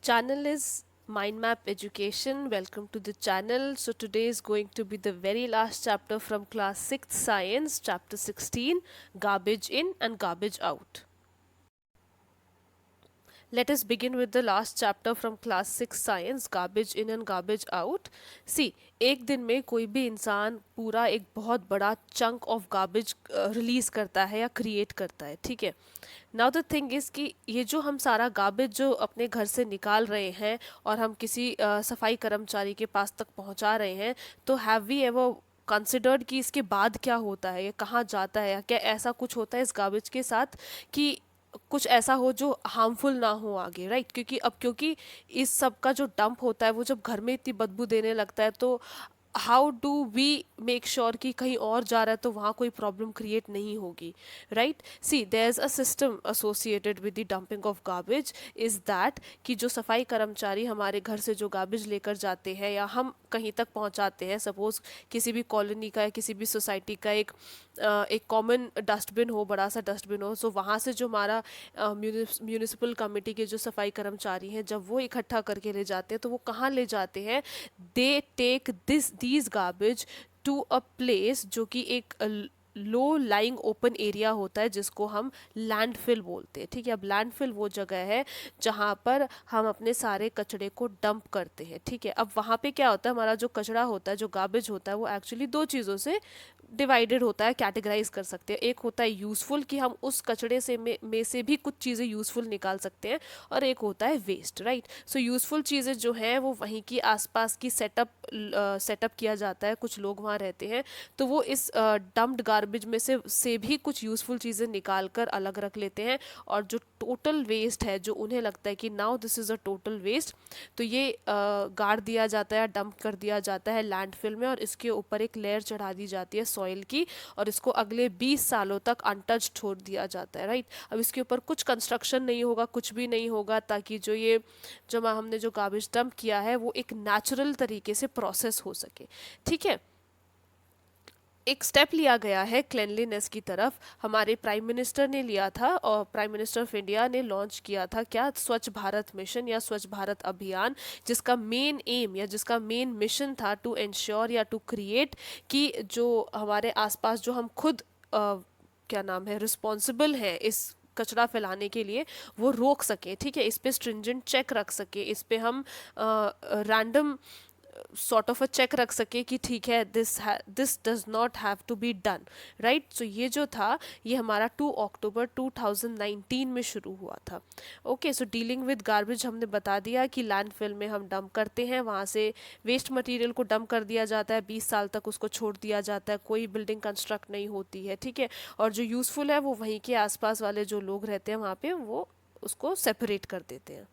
Channel is Mind Map Education. Welcome to the channel. So today is going to be the very last chapter from class 6th science, chapter 16, garbage in and garbage out. Let us begin with the last chapter from class 6 science, garbage in and garbage out. See, एक दिन में कोई भी इंसान पूरा एक बहुत बड़ा चंक ऑफ गार्बेज रिलीज करता है या क्रिएट करता है, ठीक है। नाउ द थिंग इज़ कि ये जो हम सारा गार्बेज जो अपने घर से निकाल रहे हैं और हम किसी सफाई कर्मचारी के पास तक पहुंचा रहे हैं, तो हैव वी एवर कंसिडर्ड कि इसके बाद क्या होता है, ये कहाँ जाता है, या क्या ऐसा कुछ होता है इस गार्बेज के साथ कि कुछ ऐसा हो जो हार्मफुल ना हो आगे, राइट। क्योंकि इस सब का जो डंप होता है वो जब घर में इतनी बदबू देने लगता है, तो how do we make sure कि कहीं और जा रहा है तो वहाँ कोई प्रॉब्लम क्रिएट नहीं होगी, right. See there is a system associated with the dumping of garbage, is that कि जो सफाई कर्मचारी हमारे घर से जो गार्बेज लेकर जाते हैं या हम कहीं तक पहुँचाते हैं, सपोज़ किसी भी कॉलोनी का या किसी भी सोसाइटी का एक कॉमन डस्टबिन हो, बड़ा सा डस्टबिन हो, सो वहाँ से जो हमारा म्यूनिसिपल कमेटी के जो सफाई कर्मचारी हैं, जब वो इकट्ठा करके ले जाते हैं तो वो कहाँ ले जाते हैं, they take these garbage to a place जो कि एक लो लाइंग ओपन एरिया होता है जिसको हम लैंडफिल बोलते हैं, ठीक है। अब लैंडफिल वो जगह है जहाँ पर हम अपने सारे कचड़े को डंप करते हैं, ठीक है। अब वहाँ पे क्या होता है, हमारा जो कचड़ा होता है, जो गार्बेज होता है, वो एक्चुअली दो चीज़ों से डिवाइडेड होता है, कैटेगराइज कर सकते हैं। एक होता है यूज़फुल कि हम उस कचड़े से में से भी कुछ चीज़ें यूज़फुल निकाल सकते हैं, और एक होता है वेस्ट, राइट। सो यूज़फुल चीज़ें जो हैं वो वहीं की आसपास की सेटअप किया जाता है, कुछ लोग वहाँ रहते हैं, तो वो इस डम्प्ड गार्बेज में से भी कुछ यूज़फुल चीज़ें निकाल कर अलग रख लेते हैं, और जो टोटल वेस्ट है, जो उन्हें लगता है कि now this is a total waste, तो ये गाड़ दिया जाता है, डंप कर दिया जाता है लैंडफिल में, और इसके ऊपर एक लेयर चढ़ा दी जाती है सॉइल की, और इसको अगले 20 सालों तक अनटच छोड़ दिया जाता है, राइट। अब इसके ऊपर कुछ कंस्ट्रक्शन नहीं होगा, कुछ भी नहीं होगा, ताकि जो हमने जो गार्बेज डंप किया है वो एक नेचुरल तरीके से प्रोसेस हो सके, ठीक है। एक स्टेप लिया गया है क्लेनलीनेस की तरफ, हमारे प्राइम मिनिस्टर ने लिया था, और प्राइम मिनिस्टर ऑफ इंडिया ने लॉन्च किया था क्या, स्वच्छ भारत मिशन या स्वच्छ भारत अभियान, जिसका मेन एम या जिसका मेन मिशन था टू इंश्योर या टू क्रिएट कि जो हमारे आसपास जो हम खुद क्या नाम है रिस्पॉन्सिबल है इस कचरा फैलाने के लिए, वो रोक सके, ठीक है। इस पे स्ट्रिंजेंट चेक रख सके, इस पे हम random sort of a check रख सके कि ठीक है, this does not have to be done, right. So ये जो था, ये हमारा 2 अक्टूबर 2019 में शुरू हुआ था। Okay, so dealing with garbage हमने बता दिया कि लैंडफिल में हम डंप करते हैं, वहाँ से वेस्ट मटेरियल को डंप कर दिया जाता है, 20 साल तक उसको छोड़ दिया जाता है, कोई बिल्डिंग कंस्ट्रक्ट नहीं होती है, ठीक है। और जो यूज़फुल है वो वहीं के आसपास वाले जो लोग रहते हैं वहाँ पे, वो उसको सेपरेट कर देते हैं।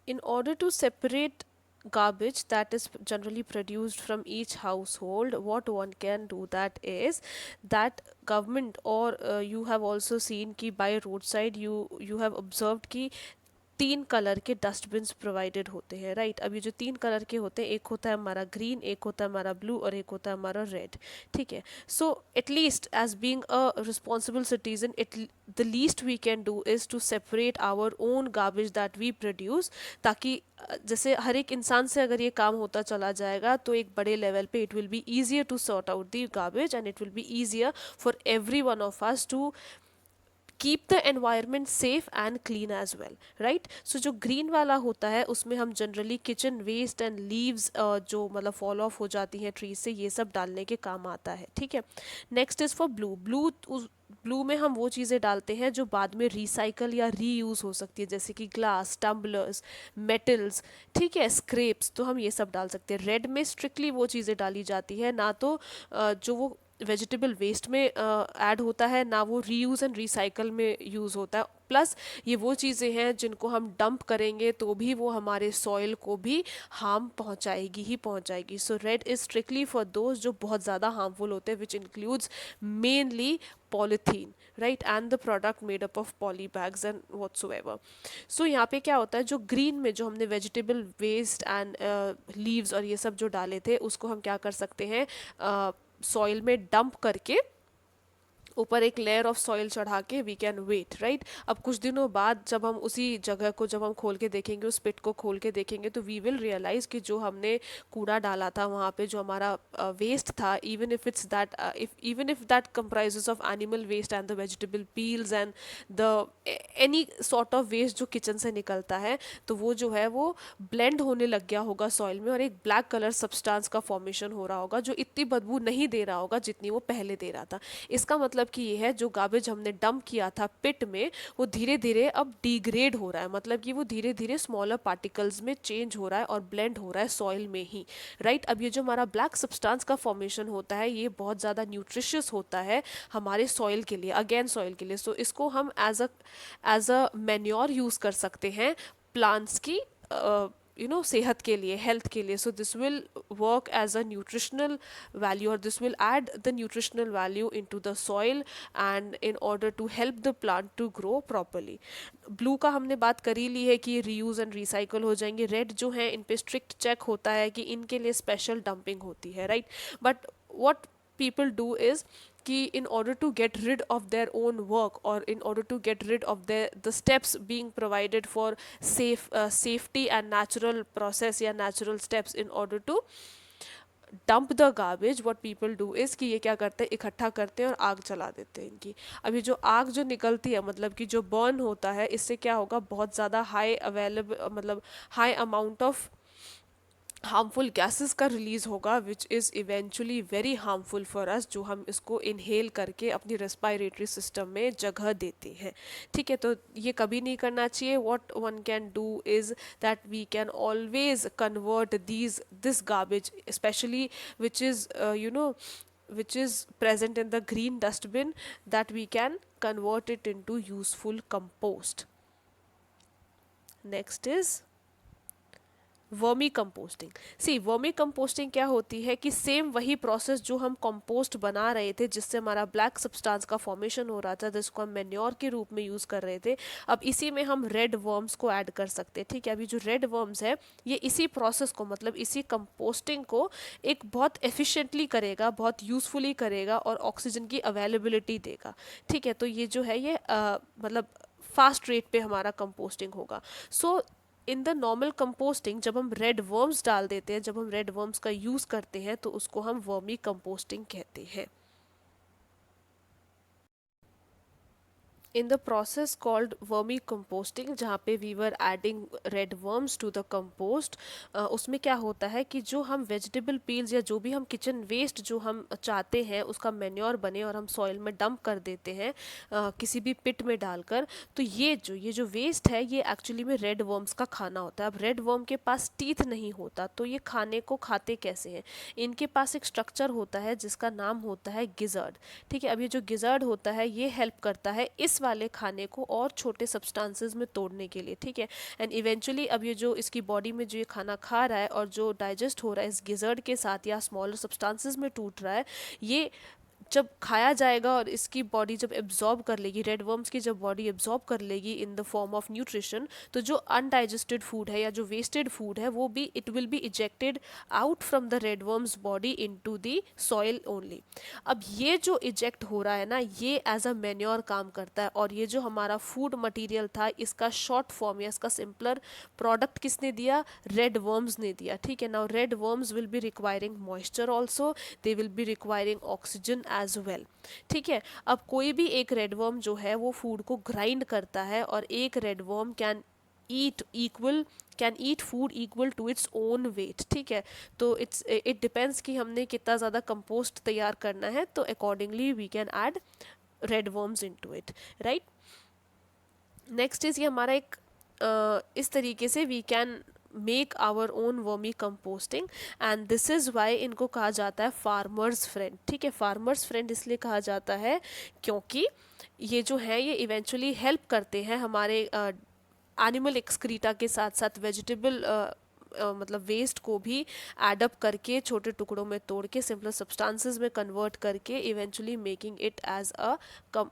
In order to separate garbage that is generally produced from each household, what one can do that is that government, or you have also seen कि by roadside you have observed कि 3 colour के dustbins provided होते हैं, right. अब ये जो 3 colour के होते हैं, एक होता है हमारा ग्रीन, एक होता है हमारा ब्लू, और एक होता है हमारा रेड, ठीक है। So at least as being a responsible citizen, it the least we can do is to separate our own garbage that we produce, ताकि जैसे हर एक इंसान से अगर ये काम होता चला जाएगा तो एक बड़े लेवल पे it will be easier to sort out the garbage, and it will be easier for every one of us to keep the environment safe and clean as well, right. So जो green वाला होता है उसमें हम generally kitchen waste and leaves जो मतलब fall of हो जाती हैं ट्रीज से, ये सब डालने के काम आता है, ठीक है। Next is for blue. Blue में हम वो चीज़ें डालते हैं जो बाद में रिसाइकल या रीयूज़ हो सकती है, जैसे कि ग्लास, टम्बलर्स, मेटल्स, ठीक है, स्क्रेप्स, तो हम ये सब डाल सकते हैं। रेड में स्ट्रिक्टली वो चीज़ें डाली जाती है, ना तो जो वो वेजिटेबल वेस्ट में ऐड होता है, ना वो रीयूज़ एंड रिसाइकल में यूज़ होता है। प्लस ये वो चीज़ें हैं जिनको हम डंप करेंगे तो भी वो हमारे सॉइल को भी हार्म पहुंचाएगी ही पहुंचाएगी। So red is strictly for those जो बहुत ज़्यादा हार्मफुल होते हैं, which includes mainly polythene, right, and the product made up of poly bags and whatsoever. So यहाँ पे क्या होता है, जो ग्रीन में जो हमने वेजिटेबल वेस्ट एंड लीव्स और ये सब जो डाले थे, उसको हम क्या कर सकते हैं, सॉइल में डंप करके ऊपर एक लेयर ऑफ सॉइल चढ़ा के वी कैन वेट, राइट। अब कुछ दिनों बाद जब हम उसी जगह को जब हम खोल के देखेंगे, उस पिट को खोल के देखेंगे, तो वी विल रियलाइज कि जो हमने कूड़ा डाला था वहाँ पे, जो हमारा वेस्ट था, even if that comprises of animal waste and the vegetable peels and the any sort of waste जो किचन से निकलता है, तो वो जो है वो ब्लेंड होने लग गया होगा सॉइल में, और एक ब्लैक कलर सब्सटेंस का फॉर्मेशन हो रहा होगा जो इतनी बदबू नहीं दे रहा होगा जितनी वो पहले दे रहा था। इसका मतलब कि ये है जो गार्बेज हमने डंप किया था पिट में, वो धीरे धीरे अब डिग्रेड हो रहा है, मतलब कि वो धीरे धीरे स्मॉलर पार्टिकल्स में चेंज हो रहा है और ब्लेंड हो रहा है सॉइल में ही, राइट। अब ये जो हमारा ब्लैक सब्सटेंस का फॉर्मेशन होता है, ये बहुत ज़्यादा न्यूट्रिशियस होता है हमारे सॉइल के लिए, अगेन सॉइल के लिए। सो इसको हम एज अ मैन्योर यूज़ कर सकते हैं प्लांट्स की सेहत के लिए, हेल्थ के लिए। So this will work as a nutritional value, or this will add the nutritional value into the soil and in order to help the plant to grow properly. Blue का हमने बात कर ही ली है कि रीयूज एंड रिसाइकल हो जाएंगे। Red जो है इन पे स्ट्रिक्ट चेक होता है कि इनके लिए स्पेशल डंपिंग होती है, right. But what people do is कि in order to get rid of their own work, or in order to get rid of the steps being provided for safety and natural process या natural steps, in order to dump the garbage, what people do is कि ये क्या करते हैं, इकट्ठा करते हैं और आग जला देते हैं इनकी। अभी जो आग जो निकलती है, मतलब कि जो बर्न होता है, इससे क्या होगा, बहुत ज़्यादा हाई अवेलेबल, मतलब high amount of harmful gases का रिलीज होगा, which is eventually very harmful for us, जो हम इसको इनहेल करके अपनी रेस्पिरेटरी सिस्टम में जगह देते हैं, ठीक है। तो ये कभी नहीं करना चाहिए। What one can do is that we can always convert this garbage, specially which is which is present in the green dustbin, that we can convert it into useful compost. Next is vermicomposting. See vermicomposting क्या होती है कि same वही process जो हम compost बना रहे थे, जिससे हमारा ब्लैक सब्सटेंस का फॉर्मेशन हो रहा था, जिसको हम मैन्योर के रूप में यूज़ कर रहे थे, अब इसी में हम रेड वर्म्स को ऐड कर सकते हैं, ठीक है। अभी जो रेड वर्म्स है, ये इसी प्रोसेस को, मतलब इसी कंपोस्टिंग को एक बहुत एफिशिएंटली करेगा, बहुत यूज़फुली करेगा और ऑक्सीजन की अवेलेबिलिटी देगा, ठीक है। तो ये जो है ये मतलब फास्ट रेट पे हमारा कंपोस्टिंग होगा। सो इन द नॉर्मल कंपोस्टिंग जब हम रेड वर्म्स डाल देते हैं, जब हम रेड वर्म्स का यूज़ करते हैं, तो उसको हम वर्मी कंपोस्टिंग कहते हैं। In the process called vermicomposting, जहाँ पे we were adding red worms to the compost, उसमें क्या होता है कि जो हम वेजिटेबल पील्स या जो भी हम किचन वेस्ट जो हम चाहते हैं उसका मैन्योर बने और हम सॉइल में डंप कर देते हैं किसी भी पिट में डालकर, तो ये जो वेस्ट है, ये एक्चुअली में रेड वर्म्स का खाना होता है। अब रेड वर्म के पास टीथ नहीं होता, तो ये खाने को खाते कैसे हैं, इनके पास एक स्ट्रक्चर होता है जिसका नाम होता है गिजर्ड, ठीक है। अब ये जो गिजर्ड होता है, ये हेल्प करता है इस वाले खाने को और छोटे सब्सटेंसेस में तोड़ने के लिए, ठीक है। एंड इवेंचुअली अब ये जो इसकी बॉडी में जो ये खाना खा रहा है और जो डाइजेस्ट हो रहा है इस गिजर्ड के साथ या स्मॉलर सब्सटेंसेस में टूट रहा है, ये जब खाया जाएगा और इसकी बॉडी जब एब्जॉर्ब कर लेगी, रेड वर्म्स की जब बॉडी एब्जॉर्ब कर लेगी in the form of nutrition, तो जो अनडाइजेस्टेड फूड है या जो वेस्टेड फूड है, वो भी it will B ejected out from the red worms body into the soil only. अब ये जो इजेक्ट हो रहा है ना, ये एज अ मैन्योर काम करता है, और ये जो हमारा फूड मटेरियल था, इसका शॉर्ट फॉर्म या इसका सिंपलर प्रोडक्ट किसने दिया, रेड वर्म्स ने दिया, ठीक है। Now red worms will be requiring moisture also, they will be requiring oxygen as well, ठीक है। अब कोई भी एक रेडवर्म जो है वो फूड को ग्राइंड करता है, और एक redworm can eat food equal to its own weight, ठीक है। तो इट डिपेंड्स कि हमने कितना ज़्यादा कंपोस्ट तैयार करना है, तो accordingly we can add red worms into it, right. Next is ये हमारा एक इस तरीके से we can make our own vermicomposting, and this is why इनको कहा जाता है फार्मर्स फ्रेंड, ठीक है। फार्मर्स फ्रेंड इसलिए कहा जाता है क्योंकि ये जो है ये इवेंचुअली हेल्प करते हैं हमारे एनिमल एक्सक्रीटा के साथ साथ वेजिटेबल मतलब वेस्ट को भी एडअप करके छोटे टुकड़ों में तोड़ के सिंपल सब्सटेंसेस में कन्वर्ट करके eventually making it as a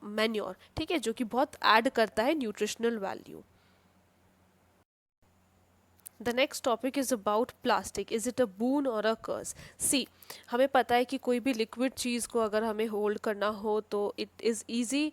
manure, ठीक है, जो कि बहुत ऐड करता है nutritional value. The next topic is about plastic, is it a boon or a कर्स। सी, हमें पता है कि कोई भी लिक्विड चीज़ को अगर हमें होल्ड करना हो तो it is easy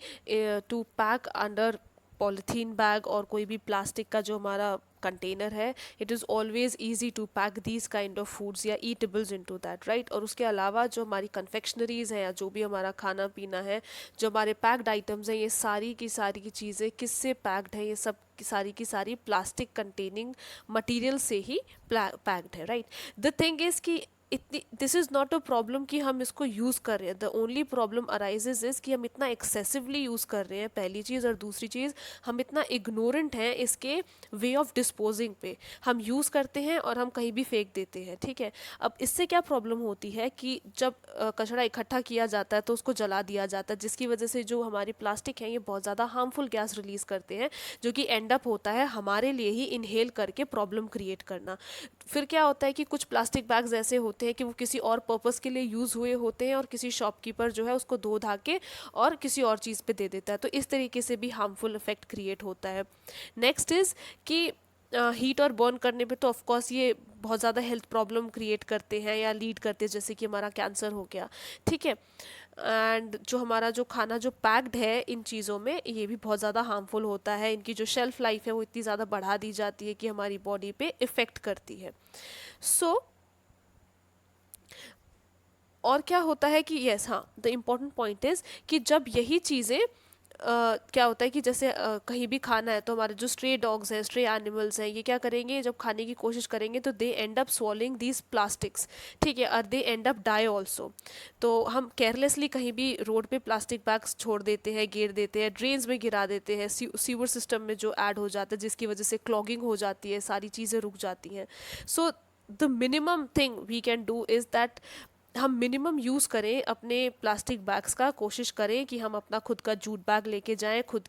to pack under polythene bag और कोई भी प्लास्टिक का जो हमारा कंटेनर है, it is always easy to pack these kind of foods या ईटेबल्स इनटू दैट, राइट। और उसके अलावा जो हमारी कन्फेक्शनरीज हैं या जो भी हमारा खाना पीना है, जो हमारे पैक्ड आइटम्स हैं, ये सारी की चीज़ें किससे पैक्ड है, ये सब की सारी प्लास्टिक कंटेनिंग मटेरियल से ही पैक्ड है, राइट। द थिंग इज़ कि इतनी, this is not a problem कि हम इसको यूज़ कर रहे हैं, the only problem arises is कि हम इतना एक्सेसिवली यूज़ कर रहे हैं, पहली चीज़। और दूसरी चीज़, हम इतना इग्नोरेंट हैं इसके वे ऑफ डिस्पोजिंग पे। हम यूज़ करते हैं और हम कहीं भी फेंक देते हैं, ठीक है। अब इससे क्या प्रॉब्लम होती है कि जब कचरा इकट्ठा किया जाता है तो उसको जला दिया जाता है, जिसकी वजह से जो हमारी प्लास्टिक है ये बहुत ज़्यादा हार्मफुल गैस रिलीज़ करते हैं, जो कि एंड अप होता है हमारे लिए ही इनहेल करके प्रॉब्लम क्रिएट करना। फिर क्या होता है कि कुछ प्लास्टिक बैग्स ऐसे होते हैं कि वो किसी और पर्पस के लिए यूज़ हुए होते हैं और किसी शॉपकीपर जो है उसको धो धा के और किसी और चीज़ पे दे देता है, तो इस तरीके से भी हार्मफुल इफेक्ट क्रिएट होता है। नेक्स्ट इज़ कि हीट और बर्न करने पे तो ऑफ कोर्स ये बहुत ज़्यादा हेल्थ प्रॉब्लम क्रिएट करते हैं या लीड करते हैं, जैसे कि हमारा कैंसर हो गया, ठीक है। एंड जो हमारा जो खाना जो पैक्ड है इन चीज़ों में, ये भी बहुत ज़्यादा हार्मफुल होता है। इनकी जो शेल्फ लाइफ है वो इतनी ज़्यादा बढ़ा दी जाती है कि हमारी बॉडी पे इफ़ेक्ट करती है। सो और क्या होता है कि यस, हाँ, द इम्पॉर्टेंट पॉइंट इज़ कि जब यही चीज़ें क्या होता है कि जैसे कहीं भी खाना है तो हमारे जो स्ट्रे डॉग्स हैं, स्ट्रे एनिमल्स हैं, ये क्या करेंगे, जब खाने की कोशिश करेंगे तो they end up swallowing these plastics, ठीक है, और they end up die also. तो हम केयरलेसली कहीं भी रोड पे प्लास्टिक बैग्स छोड़ देते हैं, गिर देते हैं, ड्रेन्स में गिरा देते हैं, सीवर सिस्टम में जो ऐड हो जाता है, जिसकी वजह से क्लॉगिंग हो जाती है, सारी चीज़ें रुक जाती हैं। So the minimum thing we can do is that हम मिनिमम यूज़ करें अपने प्लास्टिक बैग्स का, कोशिश करें कि हम अपना खुद का जूट बैग लेके जाएं, खुद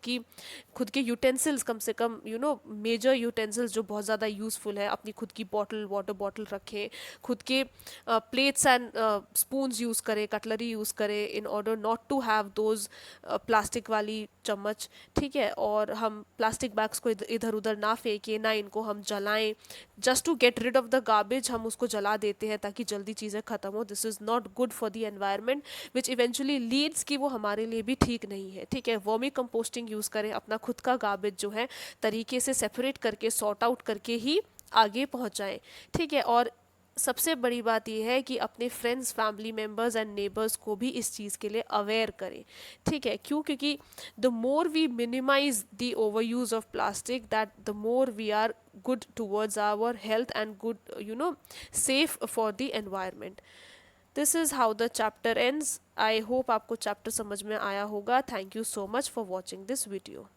के यूटेंसिल्स, कम से कम मेजर यूटेंसिल्स जो बहुत ज़्यादा यूज़फुल है, अपनी खुद की बॉटल, वाटर बॉटल रखें, खुद के प्लेट्स एंड स्पून्स यूज़ करें, कटलरी यूज़ करें, in order not to have those plastic वाली चम्मच, ठीक है। और हम प्लास्टिक बैग्स को इधर उधर ना फेंकें, ना इनको हम जलाएं, just to get rid of the garbage हम उसको जला देते हैं ताकि जल्दी चीज़ें ख़त्म हो। This is not good for the environment, which eventually Leeds कि वो हमारे लिए भी ठीक नहीं है, ठीक है। वर्मी कंपोस्टिंग यूज़ करें, अपना खुद का गार्बेज जो है तरीके से सेपरेट करके, सॉर्ट आउट करके ही आगे पहुँचाएँ, ठीक है। और सबसे बड़ी बात यह है कि अपने friends, family members and neighbours को भी इस चीज़ के लिए अवेयर करें, ठीक है। क्यों? क्योंकि the more we minimise the over use of plastic, that the more we are good towards our health and good, safe for the environment. This is how the chapter ends. I hope आपको chapter समझ में आया होगा. Thank you so much for watching this video.